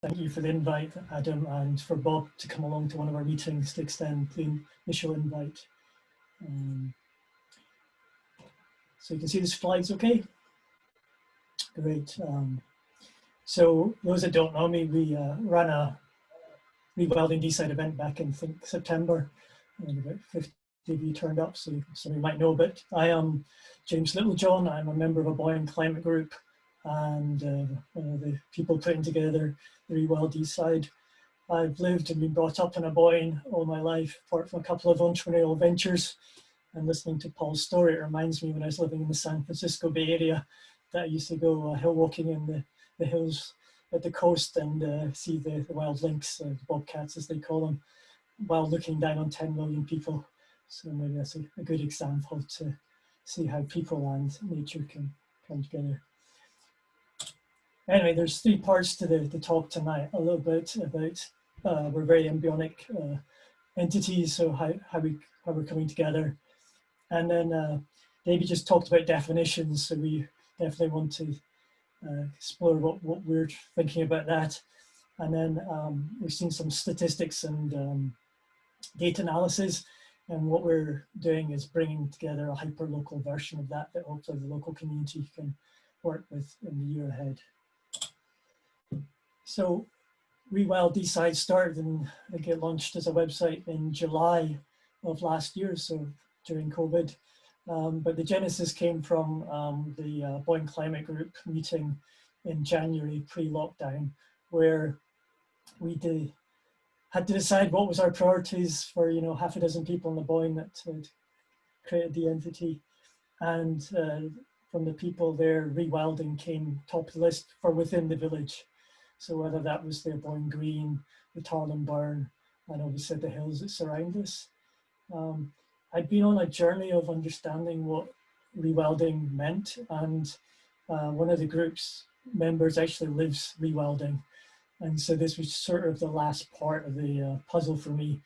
thank you for the invite, Adam, and for Bob to come along to one of our meetings to extend the initial invite. So you can see the slides okay? Great. So those that don't know me, we ran a Rewilding Deeside event back in, I think, September, and about 50 of you turned up, so some of you might know, but I am James Littlejohn. I'm a member of a Boyne climate group and one of the people putting together the Rewild Deeside. I've lived and been brought up in a Boyne all my life, apart from a couple of entrepreneurial ventures. And listening to Paul's story, it reminds me when I was living in the San Francisco Bay Area that I used to go hill walking in the hills at the coast and see the wild lynx, the bobcats as they call them, while looking down on 10 million people. So maybe that's a good example to see how people and nature can come together. Anyway, there's three parts to the talk tonight. A little bit about we're very embryonic entities, so how we're coming together. And then David just talked about definitions, so we definitely want to explore what we're thinking about that. And then we've seen some statistics and data analysis, and what we're doing is bringing together a hyper-local version of that that hopefully the local community can work with in the year ahead. So Rewild Deeside started and I think it launched as a website in July of last year, so during COVID. But the genesis came from the Boyne Climate Group meeting in January pre-lockdown, where we had to decide what was our priorities for, you know, half a dozen people in the Boyne that had created the entity. And from the people there, rewilding came top of the list for within the village. So whether that was the Boyne Green, the Tarlin Burn, and obviously the hills that surround us. I'd been on a journey of understanding what rewilding meant, and one of the group's members actually lives rewilding. And so this was sort of the last part of the puzzle for me.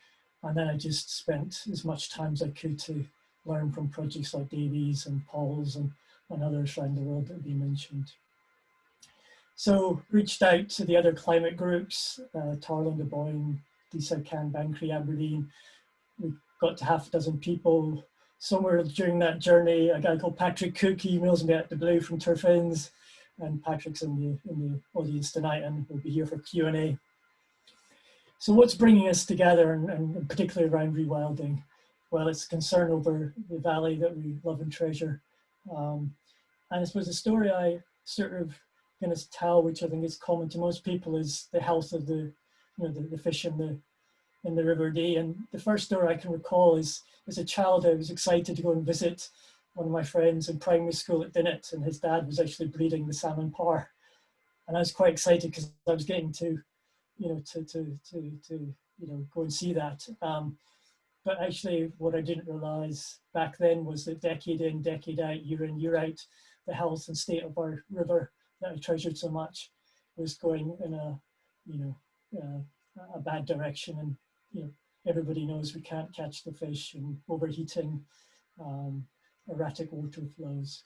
And then I just spent as much time as I could to learn from projects like Davies and Paul's and others around the world that have been mentioned. So reached out to the other climate groups, Tarlin, the Boyne, Deeside, Banbury, Aberdeen. We got to half a dozen people. Somewhere during that journey, a guy called Patrick Cook emails me out the blue from Turfins, and Patrick's in the audience tonight and will be here for Q&A. So what's bringing us together, and particularly around rewilding? Well, it's concern over the valley that we love and treasure. And I suppose the story I sort of going to tell, which I think is common to most people, is the health of the fish in the River Dee. And the first story I can recall is, as a child, I was excited to go and visit one of my friends in primary school at Dinnet, and his dad was actually breeding the salmon par. And I was quite excited because I was getting to go and see that. But actually what I didn't realize back then was that decade in, decade out, year in, year out, the health and state of our river that I treasured so much was going in a bad direction. And, you know, everybody knows we can't catch the fish, and overheating, erratic water flows.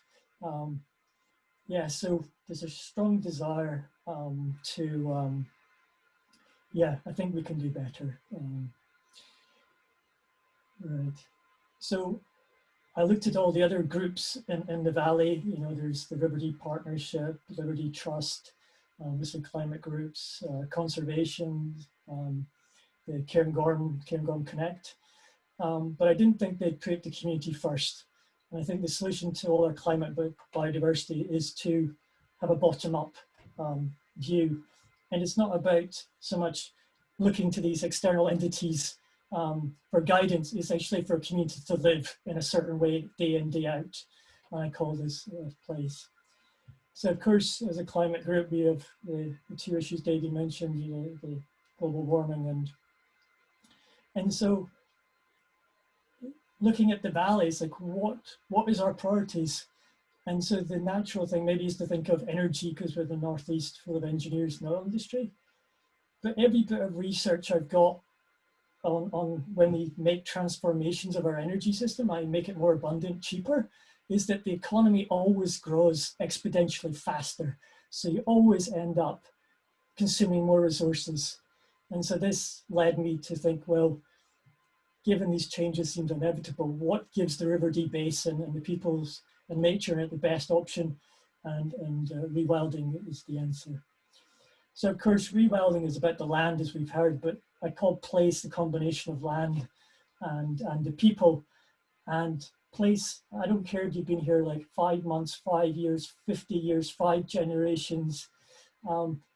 Yeah, so there's a strong desire yeah, I think we can do better. Right. So I looked at all the other groups in the valley. You know, there's the River Dee Partnership, River Dee Trust, obviously climate groups, conservation, the Cairngorm Connect. But I didn't think they'd put the community first. And I think the solution to all our climate biodiversity is to have a bottom-up view. And it's not about so much looking to these external entities for guidance. It's actually for a community to live in a certain way, day in, day out. And I call this place. So of course, as a climate group, we have the two issues David mentioned, you know, the global warming and so looking at the valleys, like what is our priorities? And so the natural thing maybe is to think of energy, because we're the Northeast full of engineers and oil industry. But every bit of research I've got on when we make transformations of our energy system, I make it more abundant, cheaper, is that the economy always grows exponentially faster. So you always end up consuming more resources. And so this led me to think, well, given these changes seemed inevitable, what gives the River Dee Basin and the peoples and nature the best option? And rewilding is the answer. So of course, rewilding is about the land, as we've heard, but I call place the combination of land and the people. And place, I don't care if you've been here like 5 months, 5 years, 50 years, 5 generations.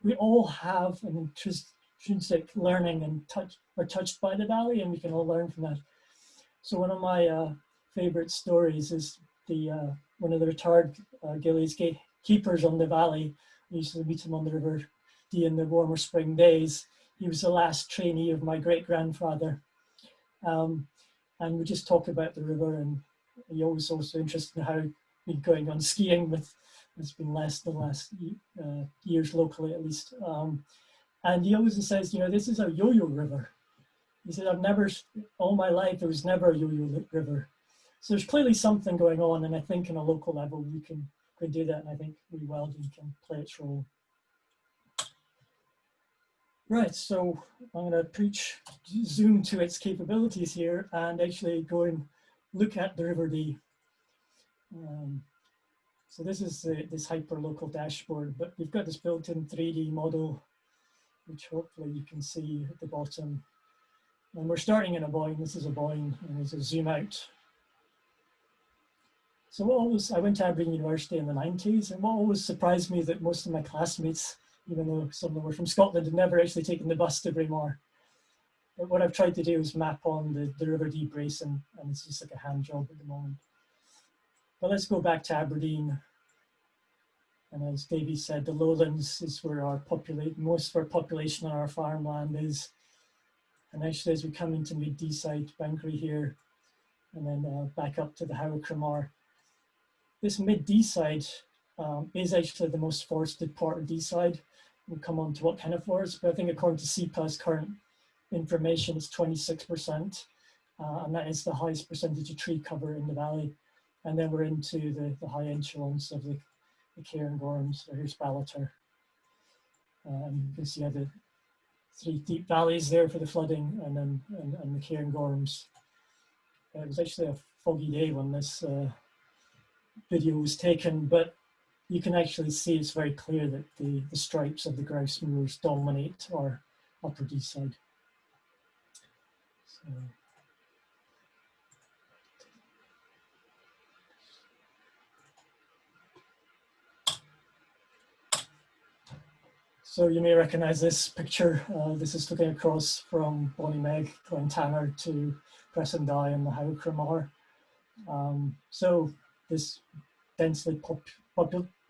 We all have an intrinsic learning and are touched by the valley, and we can all learn from that. So one of my favorite stories is one of the retired Gillies keepers on the valley. I used to meet him on the River Dee in the warmer spring days. He was the last trainee of my great-grandfather. And we just talk about the river, and he always also interested in how we're going on skiing with, it's been less the last years locally at least. And he always says, you know, this is a yo-yo river. He said, all my life, there was never a yo-yo river. So there's clearly something going on, and I think on a local level, we can do that, and I think rewilding can play its role. Right, so I'm going to zoom to its capabilities here and actually go and look at the River Dee. So this is this hyper-local dashboard, but we've got this built-in 3D model, which hopefully you can see at the bottom. And we're starting in a Boyne. This is a Boyne, and there's a zoom out. So I went to Aberdeen University in the 90s, and what always surprised me that most of my classmates, even though some of them were from Scotland, had never actually taken the bus to Braemar. But what I've tried to do is map on the River Dee Basin, and it's just like a hand job at the moment. But let's go back to Aberdeen. And as Davey said, the lowlands is where most of our population on our farmland is. And actually, as we come into mid-Deeside boundary here, and then back up to the Howcramar, this mid-Deeside is actually the most forested part of Deeside. We'll come on to what kind of forest, but I think according to CEPA's current information, it's 26%, and that is the highest percentage of tree cover in the valley. And then we're into the high echelons of the Cairngorms. So here's Ballater. And you can see the 3 deep valleys there for the flooding, and then and the Cairngorms. It was actually a foggy day when this video was taken, but you can actually see it's very clear that the stripes of the grouse moors dominate our Upper Deeside. So you may recognize this picture. This is looking across from Bonnymeg, Glentanner to Pressendye and the Howcramar. So this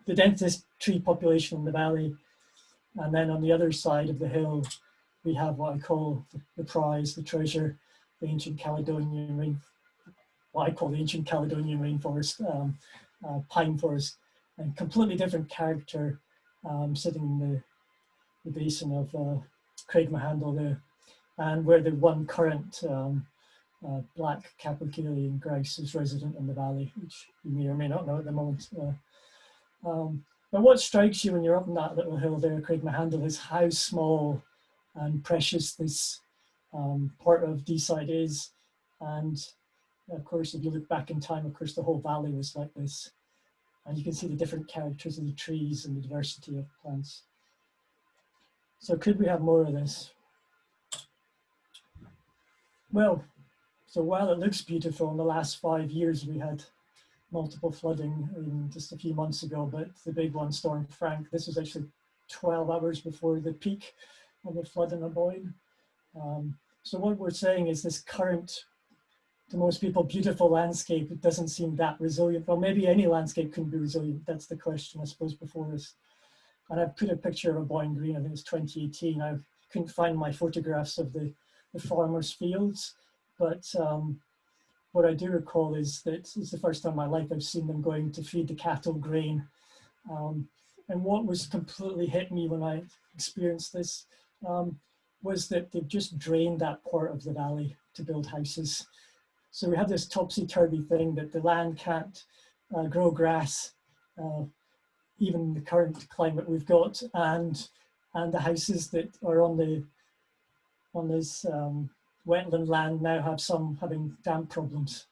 the densest tree population in the valley. And then on the other side of the hill, we have what I call the prize, the treasure, the ancient Caledonian what I call the ancient Caledonian rainforest, pine forest, and completely different character, sitting in the basin of Craig Mahandle there, and where the one current black Capercaillian grouse is resident in the valley, which you may or may not know at the moment. But what strikes you when you're up on that little hill there, Craig Mahandle, is how small and precious this part of Deeside is. And of course, if you look back in time, of course, the whole valley was like this. And you can see the different characters of the trees and the diversity of plants. So could we have more of this? Well, so while it looks beautiful, in the last 5 years, we had multiple flooding just a few months ago, but the big one, Storm Frank, this was actually 12 hours before the peak of the flood in the Boyne. So what we're saying is this current, to most people, beautiful landscape, it doesn't seem that resilient. Well, maybe any landscape can be resilient. That's the question, I suppose, before us. And I've put a picture of a Boyne Green, I think it's 2018. I couldn't find my photographs of the farmers' fields, but what I do recall is that it's the first time in my life I've seen them going to feed the cattle grain. And what was completely hit me when I experienced this was that they've just drained that part of the valley to build houses. So we have this topsy-turvy thing that the land can't grow grass, even in the current climate we've got, and and the houses that are on this wetland land now have some having damp problems.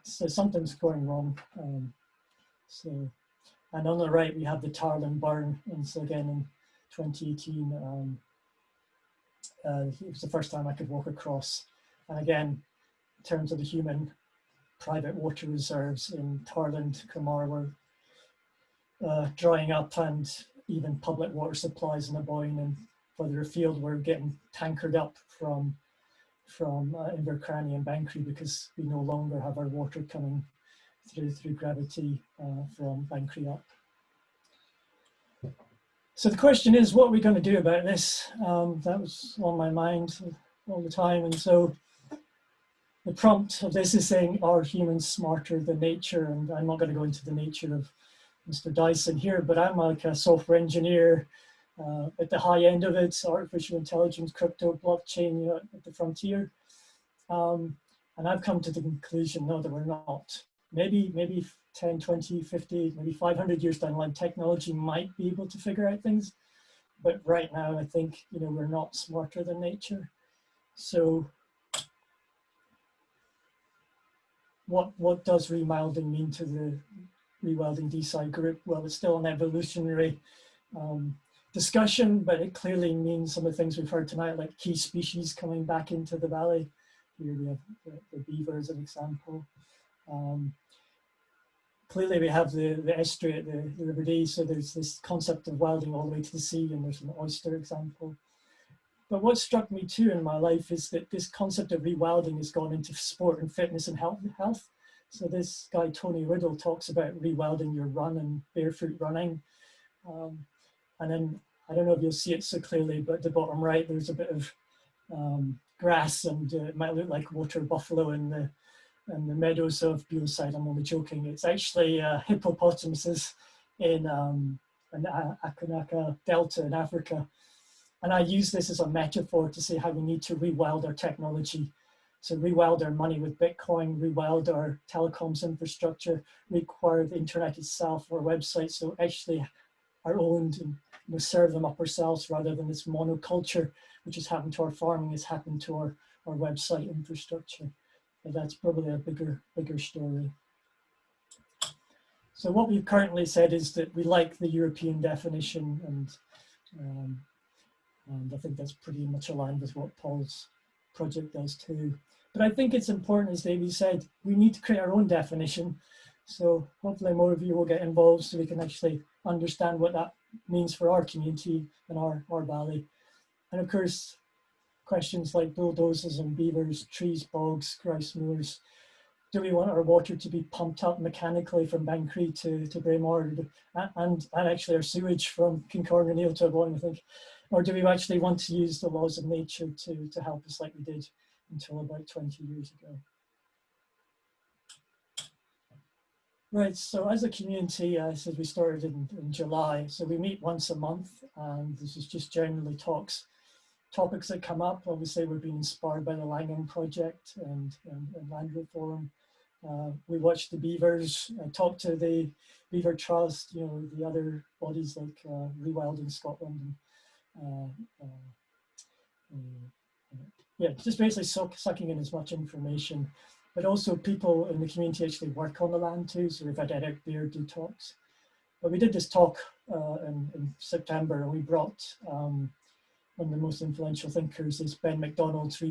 So something's going wrong. And on the right, we have the Tarlin burn. And so again, in 2018, it was the first time I could walk across. And again, in terms of the human private water reserves in Tarland, Cromarr were drying up, and even public water supplies in the Boyne and further afield were getting tankered up from Invercranny and Bankree, because we no longer have our water coming through gravity from Bankree up. So the question is, what are we going to do about this? That was on my mind all the time. And so the prompt of this is saying, are humans smarter than nature? And I'm not going to go into the nature of Mr. Dyson here, but I'm like a software engineer at the high end of it, artificial intelligence, crypto, blockchain, at the frontier. And I've come to the conclusion, no, that we're not. Maybe 10, 20, 50, maybe 500 years down the line, technology might be able to figure out things. But right now, I think, we're not smarter than nature. So what does rewilding mean to the Rewilding Deeside group? Well, it's still an evolutionary discussion, but it clearly means some of the things we've heard tonight, like key species coming back into the valley. Here we have the beaver as an example. Clearly we have the estuary at the River Dee, so there's this concept of wilding all the way to the sea, and there's an oyster example. But what struck me too in my life is that this concept of rewilding has gone into sport and fitness and health. So this guy, Tony Riddle, talks about rewilding your run and barefoot running. And then, I don't know if you'll see it so clearly, but at the bottom right, there's a bit of grass, and it might look like water buffalo in the meadows of Deeside. I'm only joking. It's actually hippopotamuses in Akanaka Delta in Africa. And I use this as a metaphor to say how we need to rewild our technology. So rewild our money with Bitcoin, rewild our telecoms infrastructure, require the internet itself, our websites, so actually are owned and serve them up ourselves, rather than this monoculture, which has happened to our farming, has happened to our website infrastructure. But that's probably a bigger story. So what we've currently said is that we like the European definition, and I think that's pretty much aligned with what Paul's project does too. But I think it's important, as Davey said, we need to create our own definition. So hopefully more of you will get involved so we can actually understand what that means for our community and our valley. And of course, questions like bulldozers and beavers, trees, bogs, grouse moors. Do we want our water to be pumped up mechanically from Bankree to Braemar, and actually our sewage from Kincardine and Neil to Boyne, I think? Or do we actually want to use the laws of nature to help us like we did until about 20 years ago? Right, so as a community, I said we started in July, so we meet once a month, and this is just generally topics that come up. Obviously, we're being inspired by the Langham Project and Land Reform. We watch the beavers, talk to the Beaver Trust, the other bodies like Rewilding Scotland. Yeah, just basically sucking in as much information. But also people in the community actually work on the land too. So we've had Eric Beard do talks. But we did this talk in September, and we brought one of the most influential thinkers is Ben MacDonald's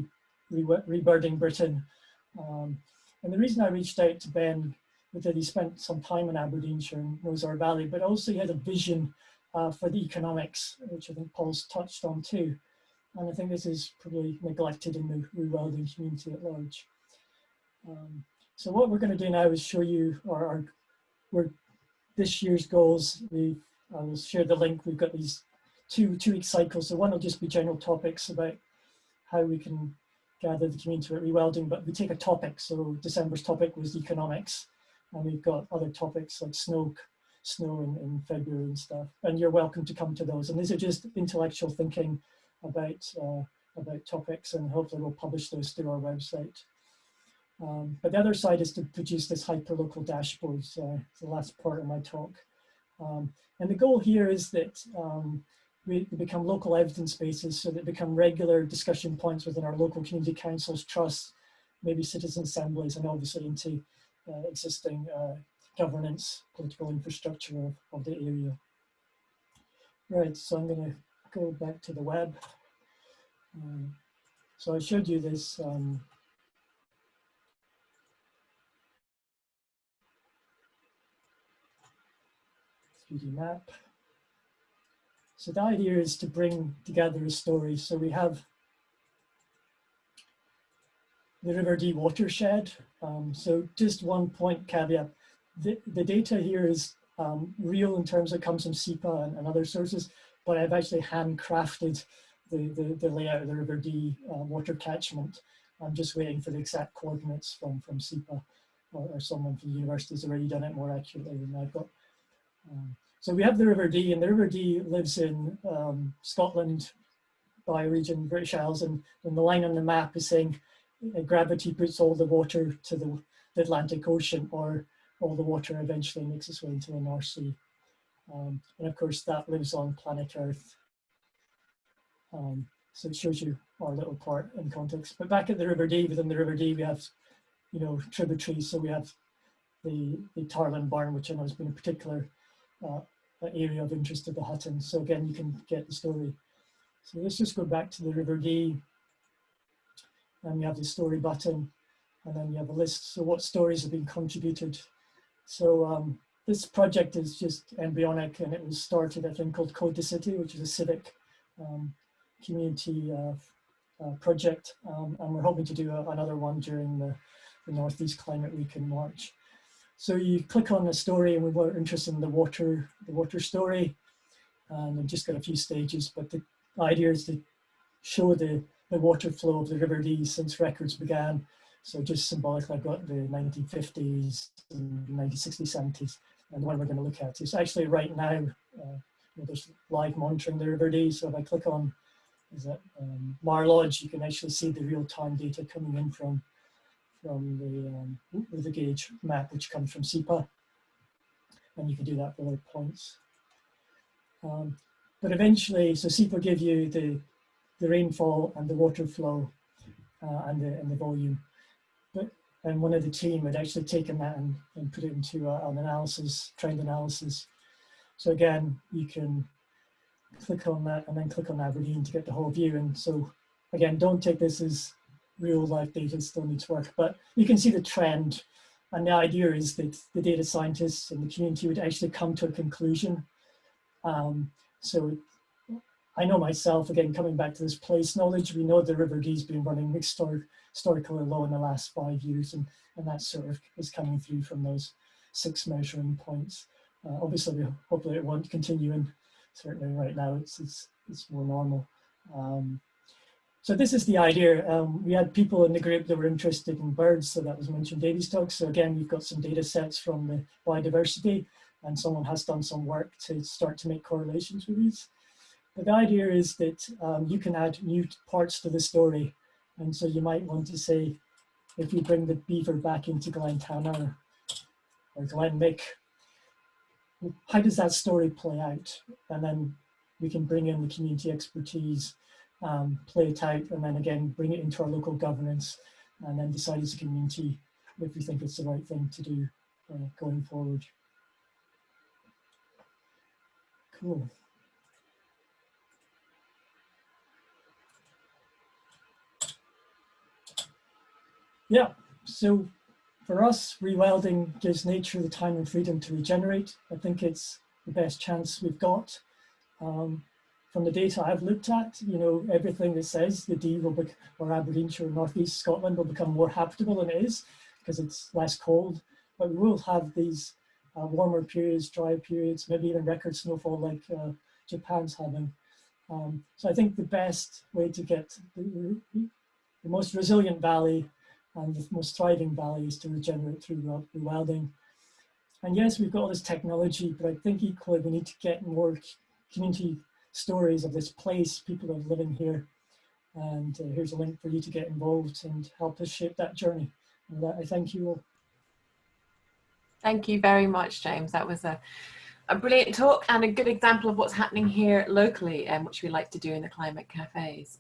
Rebirding Britain. And the reason I reached out to Ben was that he spent some time in Aberdeenshire and knows our valley, but also he had a vision for the economics, which I think Paul's touched on too. And I think this is probably neglected in the rewilding community at large. So what we're going to do now is show you our this year's goals. I will share the link. We've got these two-week cycles. So one will just be general topics about how we can gather the community at rewilding, but we take a topic. So December's topic was economics, and we've got other topics like snow in February and stuff. And you're welcome to come to those. And these are just intellectual thinking about topics, and hopefully we'll publish those through our website. But the other side is to produce this hyperlocal dashboard. So it's the last part of my talk. And the goal here is that they become local evidence bases, so they become regular discussion points within our local community councils, trusts, maybe citizen assemblies, and obviously into existing governance, political infrastructure of the area. Right, so I'm going to go back to the web. So I showed you this 3D map. So the idea is to bring together a story. So we have the River Dee watershed. So just one point caveat, the data here is real in terms of it comes from SEPA and other sources, but I've actually handcrafted the layout of the River Dee water catchment. I'm just waiting for the exact coordinates from SEPA or someone from the university has already done it more accurately than I've got. So we have the River Dee, and the River Dee lives in Scotland, bioregion, British Isles, and the line on the map is saying gravity puts all the water to the Atlantic Ocean, or all the water eventually makes its way into the North Sea. And of course that lives on planet Earth. So it shows you our little part in context. But back at the River Dee, within the River Dee, we have, tributaries. So we have the Tarlin Burn, which I know has been a particular area of interest to the Hutton. So again, you can get the story. So let's just go back to the River Dee, and you have the story button, and then you have a list. So what stories have been contributed? So this project is just embryonic, and it was started at a thing called Codicity, which is a civic community project, and we're hoping to do another one during the Northeast Climate Week in March. So you click on the story, and we were interested in the water story, and we've just got a few stages, but the idea is to show the water flow of the River Dee since records began. So just symbolically, I've got the 1950s, 1960s, 70s, and the one we're going to look at is actually right now, there's live monitoring the River Dee. So if I click on Mar Lodge, you can actually see the real-time data coming in from the river gauge map, which comes from SEPA, and you can do that for other points. But eventually, so SEPA give you the rainfall and the water flow and the volume. And one of the team had actually taken that and put it into an analysis, trend analysis. So again, you can click on that and then click on Aberdeen to get the whole view. And so again, don't take this as real life data, it still needs work, but you can see the trend. And the idea is that the data scientists and the community would actually come to a conclusion. So I know myself, again, coming back to this place knowledge, we know the River Dee's been running historically low in the last 5 years, and that sort of is coming through from those 6 measuring points. Obviously, hopefully it won't continue, and certainly right now it's more normal. So this is the idea. We had people in the group that were interested in birds, so that was mentioned Davy's talk. So again, we've got some data sets from the biodiversity, and someone has done some work to start to make correlations with these. But the idea is that you can add new parts to the story. And so you might want to say, if you bring the beaver back into Glen Tanner or Glen Mick, how does that story play out? And then we can bring in the community expertise, play it out, and then again, bring it into our local governance, and then decide as a community if we think it's the right thing to do going forward. Cool. Yeah, so for us, rewilding gives nature the time and freedom to regenerate. I think it's the best chance we've got. From the data I've looked at, everything that says the Dee will be, or Aberdeenshire or Northeast Scotland will become more habitable than it is because it's less cold. But we will have these warmer periods, dry periods, maybe even record snowfall like Japan's having. So I think the best way to get the most resilient valley and the most thriving valley is to regenerate through rewilding. And yes, we've got all this technology, but I think equally we need to get more community stories of this place, people that are living here. And here's a link for you to get involved and help us shape that journey. And I thank you all. Thank you very much, James. That was a a brilliant talk and a good example of what's happening here locally, which we like to do in the climate cafes.